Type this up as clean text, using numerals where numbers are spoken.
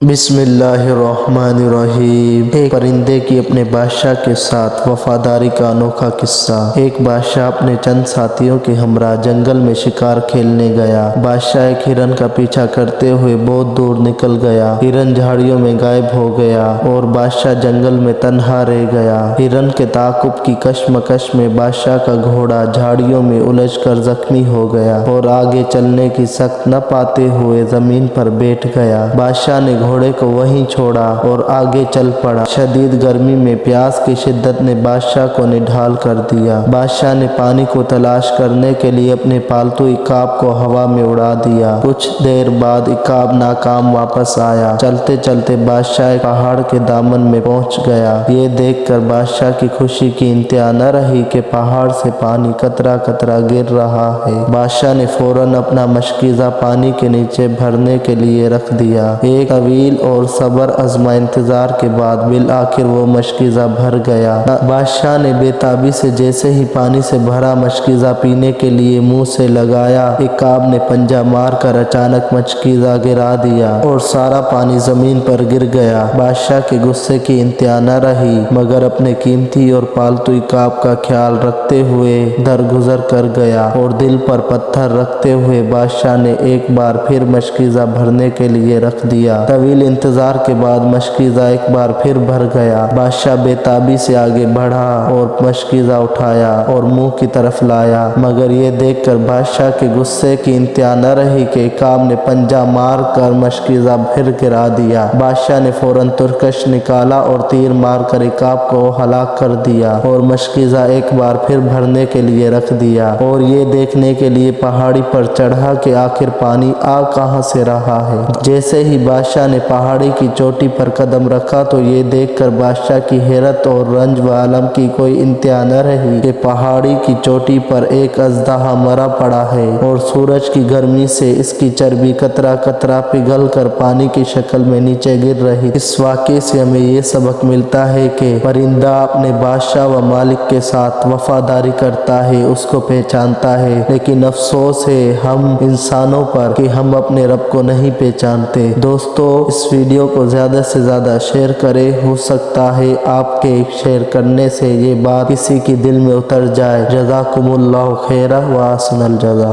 بسم اللہ الرحمن الرحیم۔ ایک پرندے کی اپنے بادشاہ کے ساتھ وفاداری کا انوکھا قصہ۔ ایک بادشاہ اپنے چند ساتھیوں کے ہمراہ جنگل میں شکار کھیلنے گیا۔ بادشاہ ایک ہرن کا پیچھا کرتے ہوئے بہت دور نکل گیا۔ ہرن جھاڑیوں میں غائب ہو گیا اور بادشاہ جنگل میں تنہا رہ گیا۔ ہرن کے تعاقب کی کشمکش میں بادشاہ کا گھوڑا جھاڑیوں میں الجھ کر زخمی ہو گیا اور آگے چلنے کی سخت نہ پاتے ہوئے زمین پر بیٹھ گیا۔ بادشاہ نے گھوڑے کو وہیں چھوڑا اور آگے چل پڑا۔ شدید گرمی میں پیاس کی شدت نے بادشاہ کو نڈھال کر دیا۔ بادشاہ نے پانی کو تلاش کرنے کے لیے اپنے پالتو عقاب کو ہوا میں اڑا دیا۔ کچھ دیر بعد عقاب ناکام واپس آیا۔ چلتے چلتے بادشاہ ایک پہاڑ کے دامن میں پہنچ گیا۔ یہ دیکھ کر بادشاہ کی خوشی کی انتہا نہ رہی کہ پہاڑ سے پانی قطرہ قطرہ گر رہا ہے۔ بادشاہ نے فوراً اپنا مشکیزہ پانی کے نیچے بھرنے کے لیے رکھ دیا۔ ایک طویل اور صبر آزما انتظار کے بعد بالآخر وہ مشکیزہ بھر گیا۔ بادشاہ نے بے تابی سے جیسے ہی پانی سے بھرا مشکیزہ پینے کے لیے منہ سے لگایا، عقاب نے پنجہ مار کر اچانک مشکیزہ گرا دیا اور سارا پانی زمین پر گر گیا۔ بادشاہ کے غصے کی انتہا نہ رہی، مگر اپنے قیمتی اور پالتو عقاب کا خیال رکھتے ہوئے درگزر کر گیا اور دل پر پتھر رکھتے ہوئے بادشاہ نے ایک بار پھر مشکیزہ بھرنے کے لیے رکھ دیا۔ طویل انتظار کے بعد مشکیزہ ایک بار پھر بھر گیا۔ بادشاہ بے تابی سے آگے بڑھا اور مشکیزہ اٹھایا اور منہ کی طرف لایا، مگر یہ دیکھ کر بادشاہ کے غصے کی انتہا نہ رہی کہ عقاب نے پنجہ مار کر مشکیزہ پھر گرا دیا۔ بادشاہ نے فوراً ترکش نکالا اور تیر مار کر عقاب کو ہلاک کر دیا اور مشکیزہ ایک بار پھر بھرنے کے لیے رکھ دیا اور یہ دیکھنے کے لیے پہاڑی پر چڑھا کہ آخر پانی آ کہاں سے رہا ہے۔ جیسے ہی بادشاہ نے پہاڑی کی چوٹی پر قدم رکھا تو یہ دیکھ کر بادشاہ کی حیرت اور رنج و الم کی کوئی انتہا نہ رہی کہ پہاڑی کی چوٹی پر ایک اژدہا مرا پڑا ہے اور سورج کی گرمی سے اس کی چربی قطرہ قطرہ پگھل کر پانی کی شکل میں نیچے گر رہی۔ اس واقعے سے ہمیں یہ سبق ملتا ہے کہ پرندہ اپنے بادشاہ و مالک کے ساتھ وفاداری کرتا ہے، اس کو پہچانتا ہے، لیکن افسوس ہے ہم انسانوں پر کہ ہم اپنے رب کو نہیں پہچانتے۔ دوستو، اس ویڈیو کو زیادہ سے زیادہ شیئر کریں، ہو سکتا ہے آپ کے شیئر کرنے سے یہ بات کسی کی دل میں اتر جائے۔ جزاکم اللہ خیرا و احسن الجزا۔